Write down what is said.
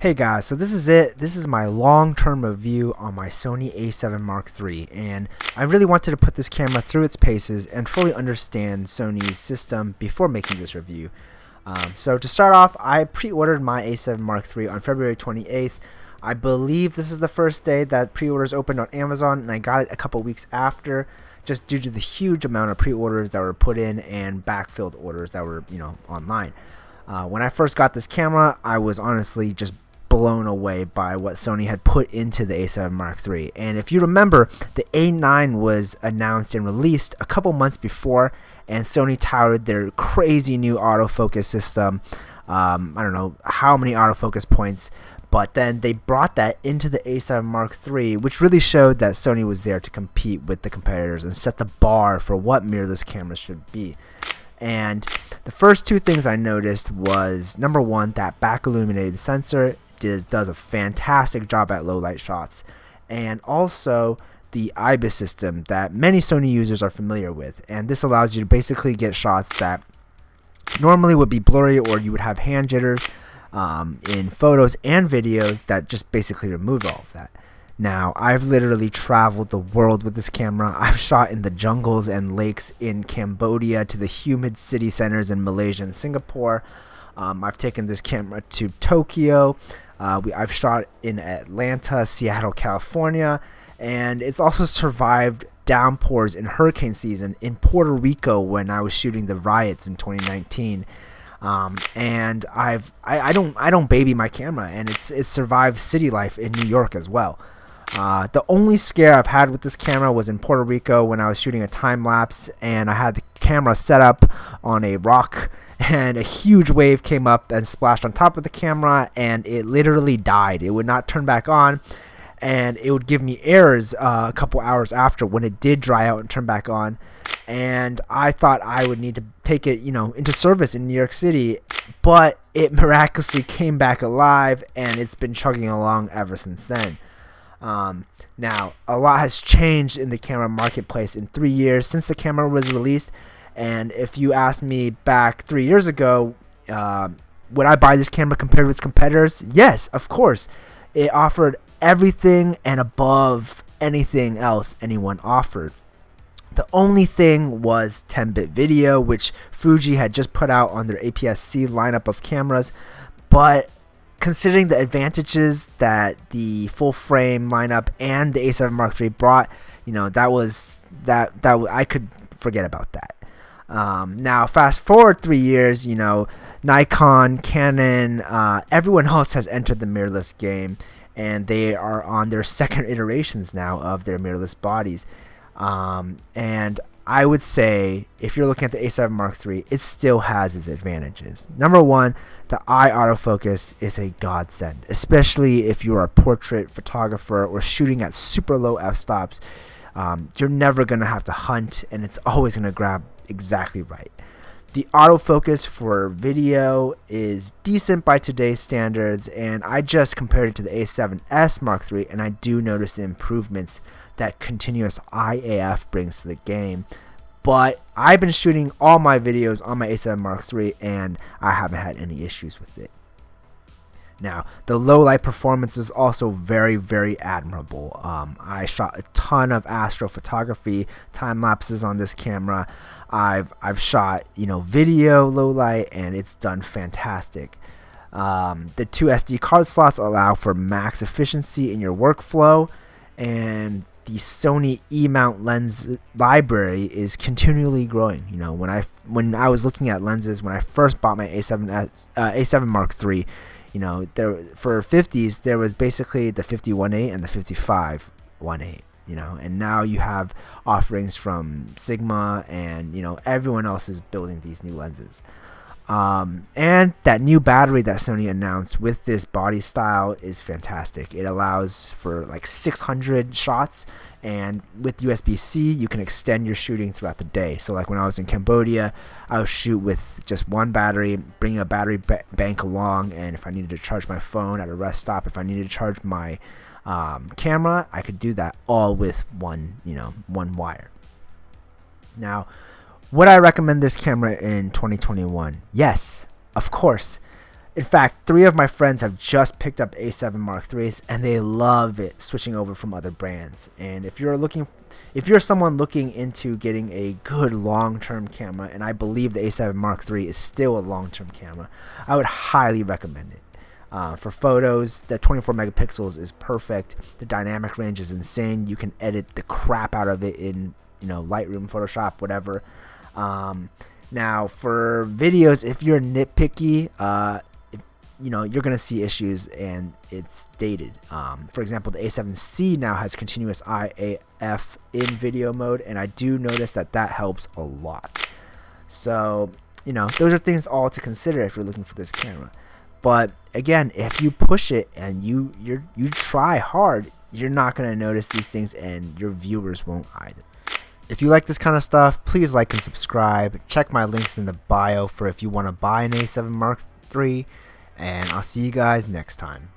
Hey guys, so this is it. This is my long-term review on my Sony A7 Mark III, and I really wanted to put this camera through its paces and fully understand Sony's system before making this review. So to start off, I pre-ordered my A7 Mark III on February 28th. I believe this is the first day that pre-orders opened on Amazon, and I got it a couple weeks after, just due to the huge amount of pre-orders that were put in and backfilled orders that were, online. When I first got this camera, I was honestly just blown away by what Sony had put into the A7 Mark III. And if you remember, the A9 was announced and released a couple months before, and Sony touted their crazy new autofocus system. I don't know how many autofocus points, but then they brought that into the A7 Mark III, which really showed that Sony was there to compete with the competitors and set the bar for what mirrorless cameras should be. And the first two things I noticed was, number one, that back illuminated sensor does a fantastic job at low light shots, and also the IBIS system that many Sony users are familiar with, and this allows you to basically get shots that normally would be blurry or you would have hand jitters in photos and videos that just basically remove all of that. Now, I've literally traveled the world with this camera. I've shot in the jungles and lakes in Cambodia to the humid city centers in Malaysia and Singapore. I've taken this camera to Tokyo. I've shot in Atlanta, Seattle, California, and it's also survived downpours in hurricane season in Puerto Rico when I was shooting the riots in 2019. And I don't baby my camera, and it's survived city life in New York as well. The only scare I've had with this camera was in Puerto Rico when I was shooting a time lapse, and I had the camera set up on a rock, and a huge wave came up and splashed on top of the camera, and it literally died. It would not turn back on, and it would give me errors a couple hours after when it did dry out and turn back on. And I thought I would need to take it, into service in New York City, but it miraculously came back alive, and it's been chugging along ever since then. Now, a lot has changed in the camera marketplace in 3 years since the camera was released. And if you asked me back 3 years ago, would I buy this camera compared with its competitors? Yes, of course. It offered everything and above anything else anyone offered. The only thing was 10-bit video, which Fuji had just put out on their APS-C lineup of cameras. But considering the advantages that the full frame lineup and the A7 Mark III brought, that I could forget about that. Now, fast forward 3 years, Nikon, Canon, everyone else has entered the mirrorless game, and they are on their second iterations now of their mirrorless bodies. And I would say, if you're looking at the A7 Mark III, it still has its advantages. Number one, the eye autofocus is a godsend, especially if you're a portrait photographer or shooting at super low f-stops. You're never going to have to hunt, and it's always going to grab exactly right. The autofocus for video is decent by today's standards, and I just compared it to the A7S Mark III, and I do notice the improvements that continuous eye AF brings to the game. But I've been shooting all my videos on my A7 Mark III, and I haven't had any issues with it. Now, the low light performance is also very, very admirable. I shot a ton of astrophotography time lapses on this camera. I've shot video low light, and it's done fantastic. The two SD card slots allow for max efficiency in your workflow, and the Sony E-mount lens library is continually growing. When I was looking at lenses when I first bought my A7 Mark III, there for 50s there was basically the 50-1.8 and the 55-1.8. And now you have offerings from Sigma, and everyone else is building these new lenses. And that new battery that Sony announced with this body style is fantastic. It allows for like 600 shots, and with USB-C you can extend your shooting throughout the day. So like when I was in Cambodia, I would shoot with just one battery, bring a battery bank along, and if I needed to charge my phone at a rest stop, if I needed to charge my camera, I could do that all with one wire. Now, would I recommend this camera in 2021? Yes, of course. In fact, 3 of my friends have just picked up A7 Mark IIIs and they love it switching over from other brands. And if you're someone looking into getting a good long-term camera, and I believe the A7 Mark III is still a long-term camera, I would highly recommend it. For photos, the 24 megapixels is perfect. The dynamic range is insane. You can edit the crap out of it in Lightroom, Photoshop, whatever. Now for videos, if you're nitpicky, you're gonna see issues and it's dated. For example, the A7Siii now has continuous IAF in video mode, and I do notice that helps a lot. So those are things all to consider if you're looking for this camera. But again, if you push it and you try hard, you're not gonna notice these things, and your viewers won't either. If you like this kind of stuff, please like and subscribe. Check my links in the bio for if you want to buy an A7 Mark III. And I'll see you guys next time.